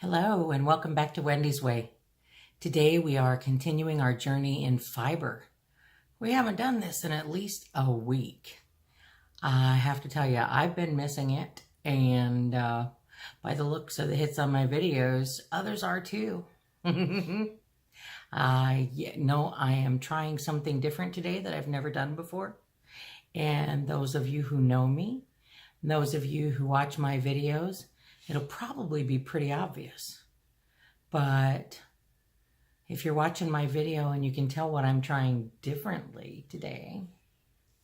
Hello and welcome back to Wendy's Way. Today we are continuing our journey in fiber. We haven't done this in at least a week. I have to tell you, I've been missing it, and by the looks of the hits on my videos, others are too. I am trying something different today that I've never done before. And those of you who know me, those of you who watch my videos, it'll probably be pretty obvious. But if you're watching my video and you can tell what I'm trying differently today,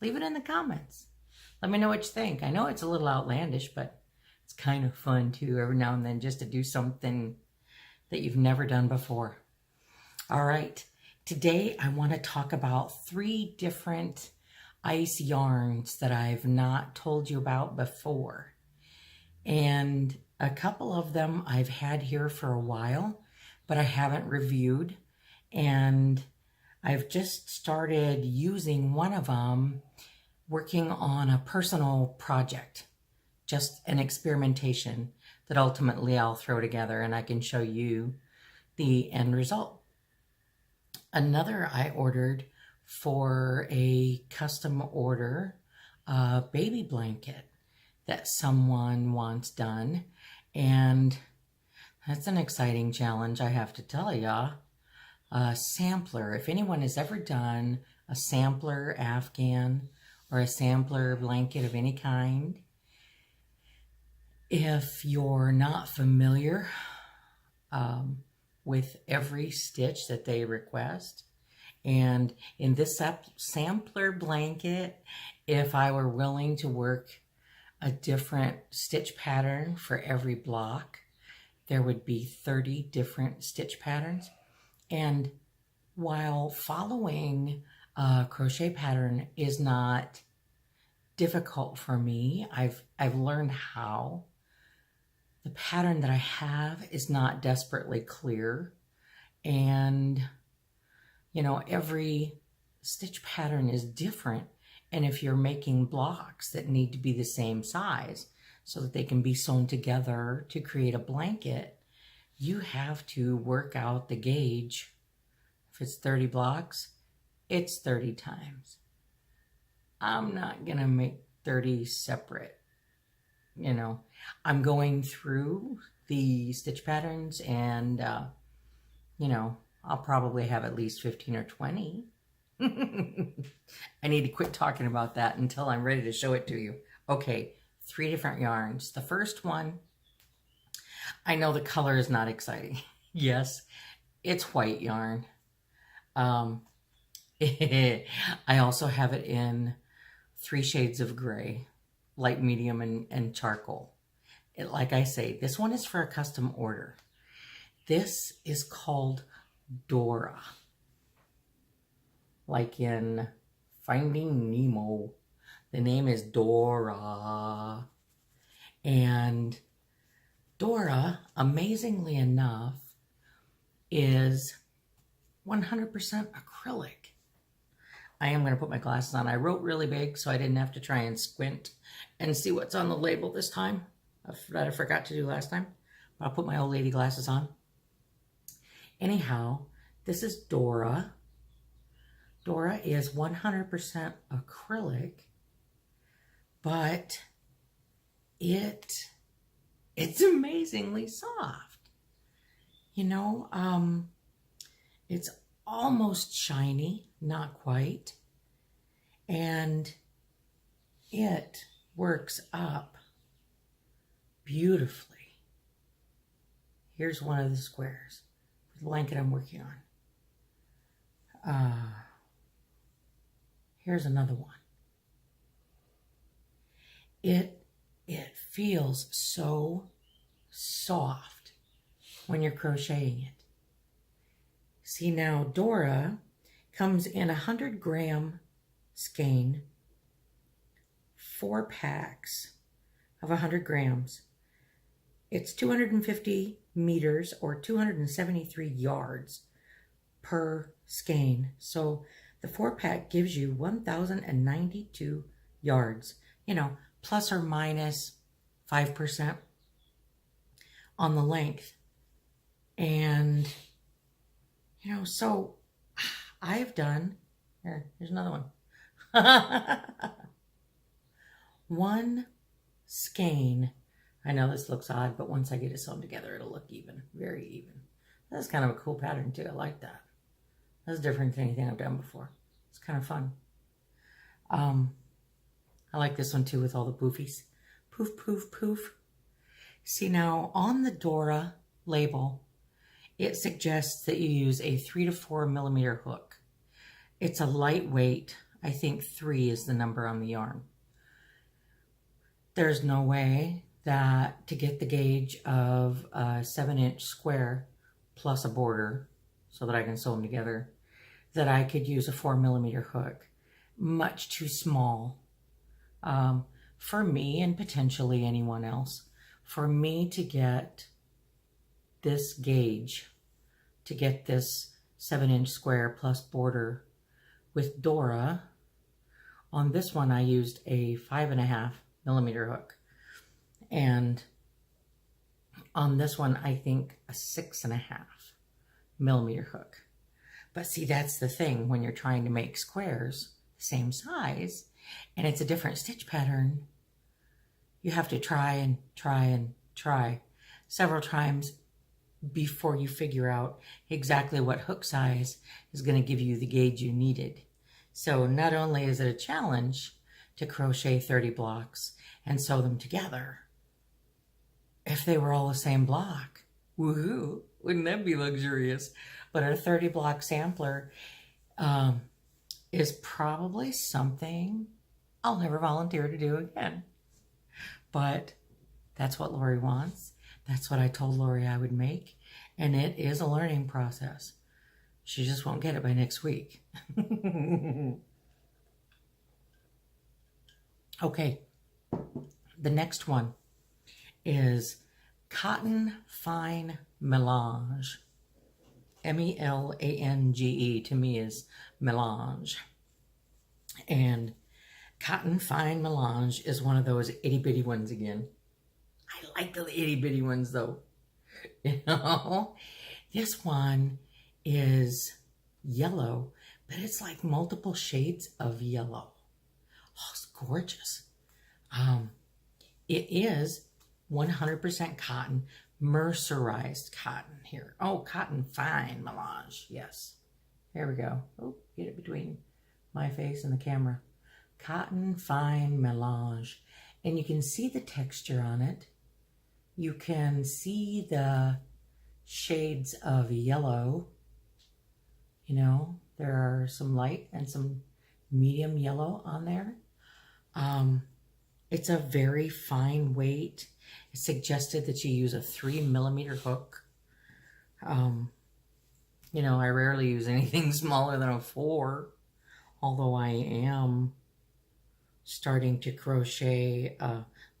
leave it in the comments. Let me know what you think. I know it's a little outlandish, but it's kind of fun too, every now and then, just to do something that you've never done before. All right, today I want to talk about 3 different ice yarns that I've not told you about before. And a couple of them I've had here for a while, but I haven't reviewed. And I've just started using one of them, working on a personal project, just an experimentation that ultimately I'll throw together and I can show you the end result. Another I ordered for a custom order, baby blanket that someone wants done, and that's an exciting challenge, I have to tell ya. A sampler, if anyone has ever done a sampler Afghan or a sampler blanket of any kind, if you're not familiar with every stitch that they request, and in this sampler blanket, if I were willing to work a different stitch pattern for every block, there would be 30 different stitch patterns. And while following a crochet pattern is not difficult for me, I've learned how. The pattern that I have is not desperately clear, and you know, every stitch pattern is different. And if you're making blocks that need to be the same size so that they can be sewn together to create a blanket, you have to work out the gauge. If it's 30 blocks, it's 30 times. I'm not gonna make 30 separate, you know. I'm going through the stitch patterns and, you know, I'll probably have at least 15 or 20. I need to quit talking about that until I'm ready to show it to you. Okay, 3 different yarns. The first one, I know the color is not exciting. Yes, it's white yarn. I also have it in 3 shades of gray, light, medium, and charcoal. Like I say, this one is for a custom order. This is called Dora, like in Finding Nemo. The name is Dora. And Dora, amazingly enough, is 100% acrylic. I am going to put my glasses on. I wrote really big so I didn't have to try and squint and see what's on the label this time, that I forgot to do last time. But I'll put my old lady glasses on. Anyhow, this is Dora. Dora is 100% acrylic, but it's amazingly soft. You know, it's almost shiny, not quite, and it works up beautifully. Here's one of the squares. Blanket I'm working on. Here's another one. It feels so soft when you're crocheting it. See, now Dora comes in 100-gram skein, 4 packs of 100 grams. It's 250 meters or 273 yards per skein. So the 4-pack gives you 1,092 yards, you know, plus or minus 5% on the length. And, you know, so I've done, here's another one. One skein. I know this looks odd, but once I get it sewn together, it'll look even, very even. That's kind of a cool pattern too. I like that. That's different than anything I've done before. It's kind of fun. I like this one too with all the poofies. Poof, poof, poof. See now on the Dora label, it suggests that you use a 3 to 4 millimeter hook. It's a lightweight, I think 3 is the number on the yarn. There's no way that to get the gauge of a 7-inch square plus a border so that I can sew them together, that I could use a 4 millimeter hook. Much too small for me and potentially anyone else. For me to get this gauge, to get this 7-inch square plus border with Dora, on this one I used a 5.5 millimeter hook, and on this one I think a 6.5 millimeter hook. But see, that's the thing when you're trying to make squares the same size and it's a different stitch pattern, you have to try and try and try several times before you figure out exactly what hook size is going to give you the gauge you needed. So not only is it a challenge to crochet 30 blocks and sew them together, if they were all the same block, woohoo, wouldn't that be luxurious? But a 30 block sampler is probably something I'll never volunteer to do again. But that's what Lori wants. That's what I told Lori I would make. And it is a learning process. She just won't get it by next week. Okay. The next one is Cotton Fine Melange. M-E-L-A-N-G-E to me is melange. And Cotton Fine Melange is one of those itty bitty ones again. I like the itty bitty ones though. You know, this one is yellow, but it's like multiple shades of yellow. Oh, it's gorgeous. It is 100% cotton, mercerized cotton here. Oh, Cotton Fine Melange. Yes. There we go. Oh, get it between my face and the camera. Cotton Fine Melange. And you can see the texture on it. You can see the shades of yellow. You know, there are some light and some medium yellow on there. It's a very fine weight. It's suggested that you use a 3 millimeter hook. You know, I rarely use anything smaller than a 4, although I am starting to crochet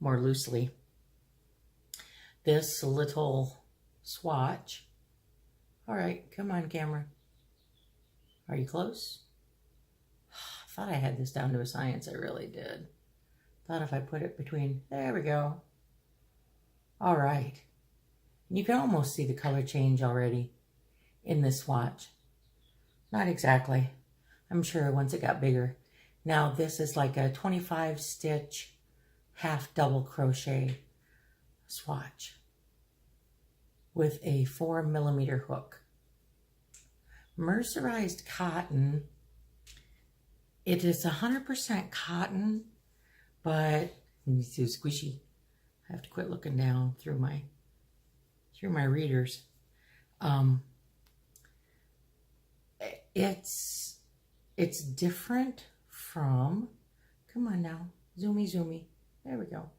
more loosely. This little swatch. All right, come on, camera. Are you close? I thought I had this down to a science. I really did. Thought if I put it between, there we go. All right. You can almost see the color change already in this swatch. Not exactly. I'm sure once it got bigger. Now this is like a 25 stitch half double crochet swatch with a 4 millimeter hook. Mercerized cotton. It is 100% cotton, but it's too squishy. I have to quit looking down through my readers. It's different from, come on now, zoomy. There we go.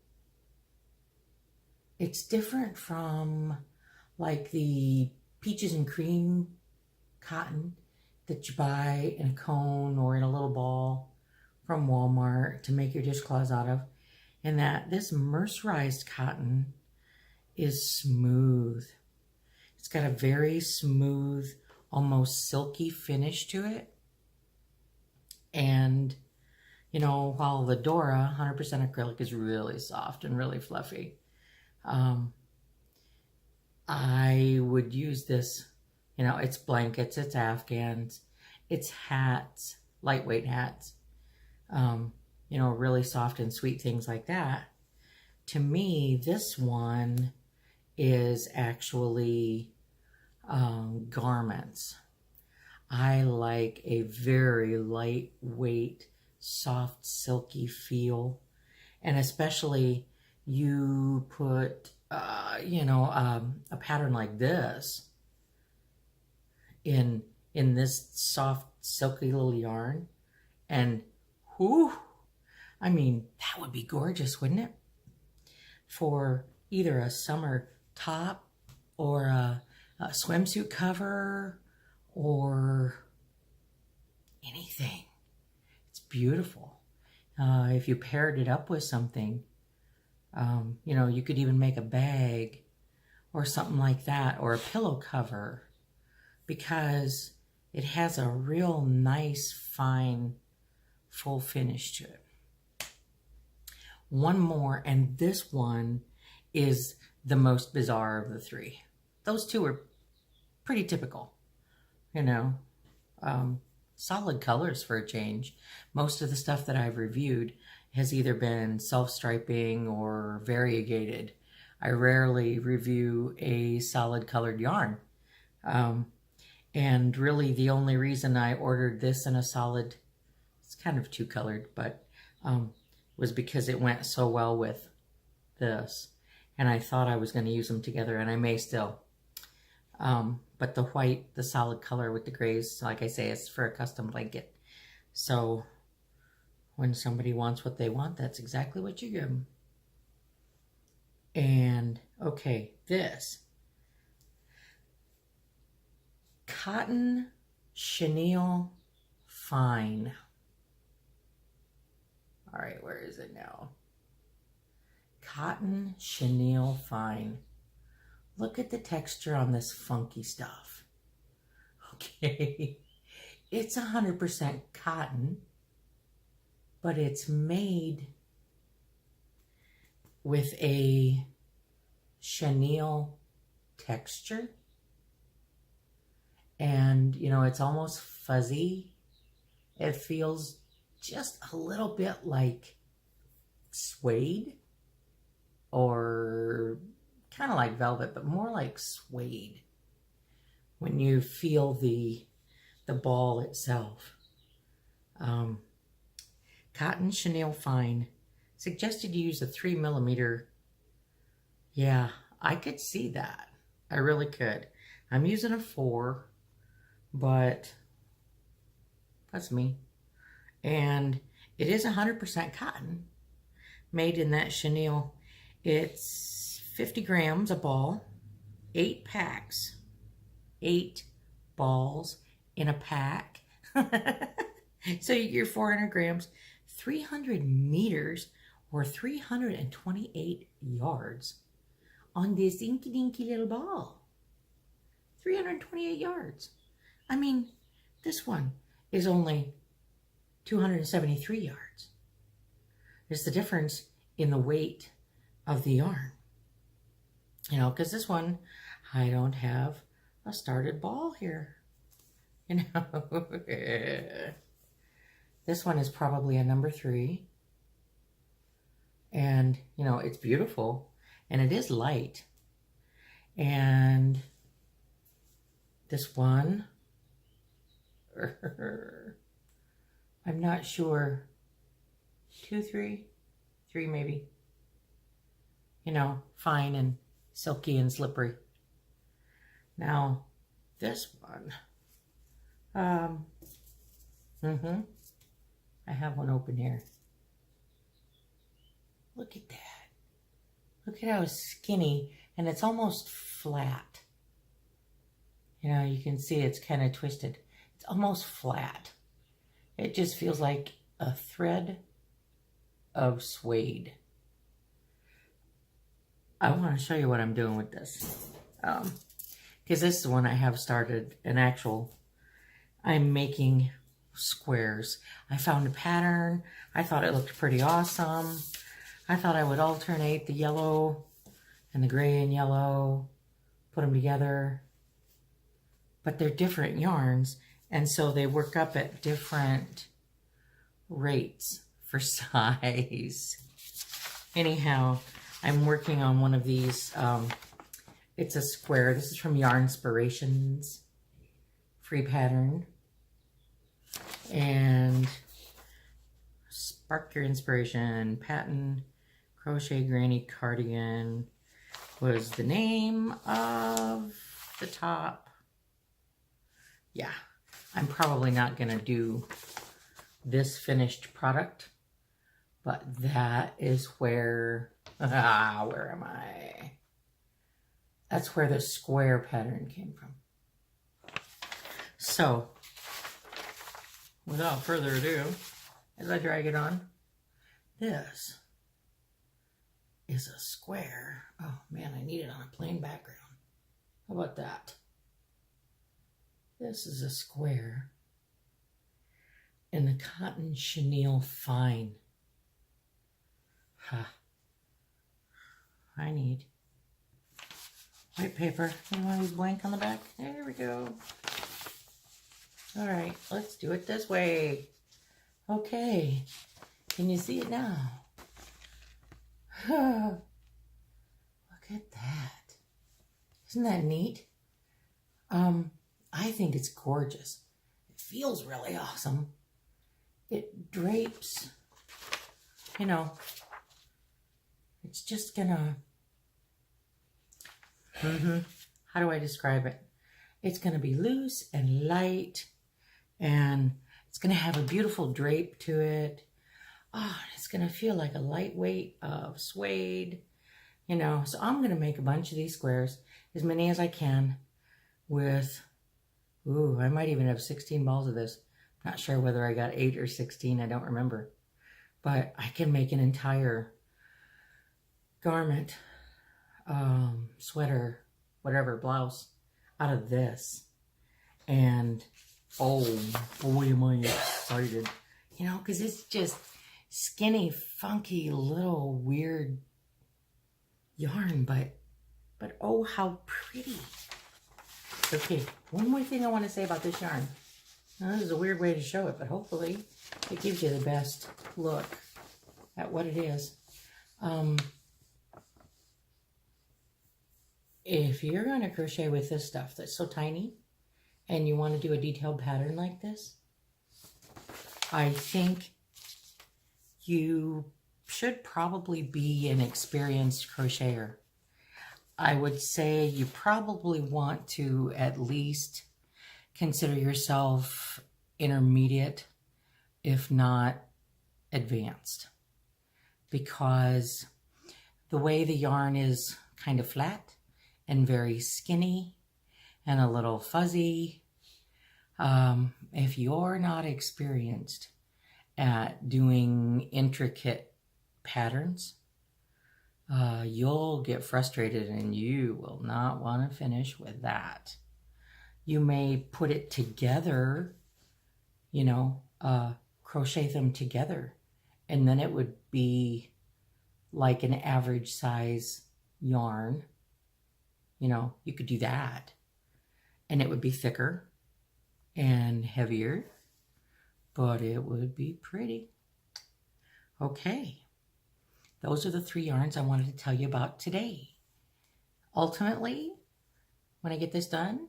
It's different from like the peaches and cream cotton that you buy in a cone or in a little ball from Walmart to make your dishcloths out of. And that this mercerized cotton is smooth. It's got a very smooth, almost silky finish to it. And, you know, while the Dora 100% acrylic is really soft and really fluffy, I would use this, you know, it's blankets, it's afghans, it's hats, lightweight hats, you know, really soft and sweet things like that. To me, this one is actually garments. I like a very lightweight, soft, silky feel. And especially you put, you know, a pattern like this in this soft, silky little yarn. And whoo, I mean, that would be gorgeous, wouldn't it? For either a summer top or a swimsuit cover or anything. It's beautiful. If you paired it up with something, you know, you could even make a bag or something like that, or a pillow cover, because it has a real nice, fine, full finish to it. One more, and this one is the most bizarre of the three. Those two are pretty typical, you know, solid colors for a change. Most of the stuff that I've reviewed has either been self-striping or variegated. I rarely review a solid colored yarn. And really the only reason I ordered this in a solid, it's kind of two-colored, but was because it went so well with this. And I thought I was going to use them together, and I may still. But the white, the solid color with the grays, like I say, it's for a custom blanket. So when somebody wants what they want, that's exactly what you give them. And okay, this cotton chenille fine. All right, where is it now? Cotton chenille fine. Look at the texture on this funky stuff. Okay, it's 100% cotton, but it's made with a chenille texture. And, you know, it's almost fuzzy. It feels just a little bit like suede, or kind of like velvet, but more like suede when you feel the ball itself. Cotton chenille fine. Suggested you use a 3mm. Yeah, I could see that. I really could. I'm using a 4, but that's me. And it is 100% cotton, made in that chenille. It's 50 grams a ball, 8 packs, 8 balls in a pack. So you're 400 grams, 300 meters, or 328 yards on this dinky dinky little ball. 328 yards. I mean, this one is only 273 yards. There's the difference in the weight of the yarn. You know, because this one, I don't have a started ball here. You know, this one is probably a number 3. And, you know, it's beautiful. And it is light. And this one, I'm not sure, 2, 3 maybe. You know, fine and silky and slippery. Now, this one, I have one open here. Look at that. Look at how skinny, and it's almost flat. You know, you can see it's kind of twisted. It's almost flat. It just feels like a thread of suede. I want to show you what I'm doing with this. Because this is one I have started an actual, I'm making squares. I found a pattern. I thought it looked pretty awesome. I thought I would alternate the yellow and the gray and yellow put them together, but they're different yarns, and so they work up at different rates for size. Anyhow, I'm working on one of these. It's a square. This is from Yarn Inspirations, free pattern. And Spark Your Inspiration, Patent Crochet Granny Cardigan was the name of the top. Yeah, I'm probably not going to do this finished product, but that is where, where am I? That's where the square pattern came from. So, without further ado, as I drag it on, this is a square. Oh man, I need it on a plain background. How about that? This is a square in the cotton chenille fine. I need white paper. You want to be blank on the back? There we go. All right, let's do it this way. Okay, can you see it now? Look at that. Isn't that neat? I think it's gorgeous. It feels really awesome. It drapes, you know, it's just gonna, how do I describe it? It's gonna be loose and light, and it's gonna have a beautiful drape to it. Oh, it's gonna feel like a lightweight of suede, you know. So I'm gonna make a bunch of these squares, as many as I can, with, ooh, I might even have 16 balls of this. Not sure whether I got 8 or 16, I don't remember. But I can make an entire garment, sweater, whatever, blouse, out of this. And, oh boy, am I excited. You know, because it's just skinny, funky, little weird yarn, but oh, how pretty. Okay, one more thing I want to say about this yarn. Now, this is a weird way to show it, but hopefully it gives you the best look at what it is. If you're going to crochet with this stuff that's so tiny and you want to do a detailed pattern like this, I think you should probably be an experienced crocheter. I would say you probably want to at least consider yourself intermediate, if not advanced, because the way the yarn is kind of flat and very skinny and a little fuzzy, if you're not experienced at doing intricate patterns, you'll get frustrated and you will not want to finish with that. You may put it together, you know, crochet them together, and then it would be like an average size yarn. You know, you could do that, and it would be thicker and heavier, but it would be pretty. Okay. Those are the 3 yarns I wanted to tell you about today. Ultimately, when I get this done,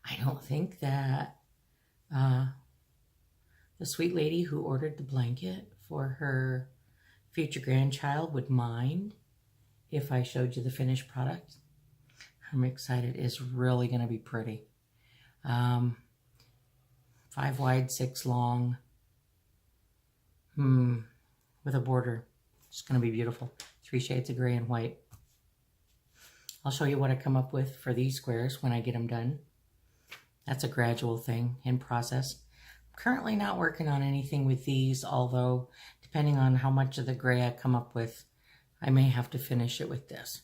I don't think that the sweet lady who ordered the blanket for her future grandchild would mind if I showed you the finished product. I'm excited. It's really going to be pretty. 5 wide, 6 long, with a border. It's going to be beautiful. 3 shades of gray and white. I'll show you what I come up with for these squares when I get them done. That's a gradual thing in process. I'm currently not working on anything with these, although depending on how much of the gray I come up with, I may have to finish it with this.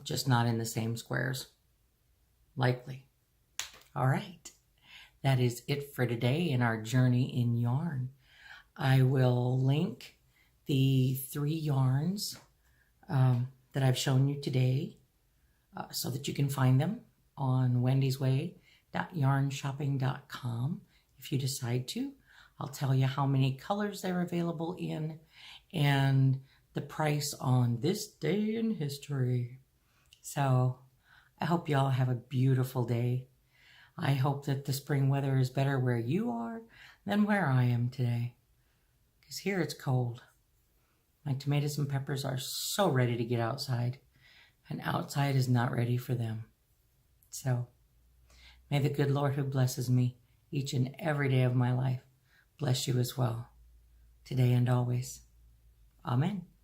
Just not in the same squares. Likely. All right. That is it for today in our journey in yarn. I will link the 3 yarns that I've shown you today so that you can find them on wendysway.yarnshopping.com if you decide to. I'll tell you how many colors they're available in and the price on this day in history. So I hope you all have a beautiful day. I hope that the spring weather is better where you are than where I am today, because here it's cold. My tomatoes and peppers are so ready to get outside, and outside is not ready for them. So may the good Lord who blesses me each and every day of my life bless you as well, today and always. Amen.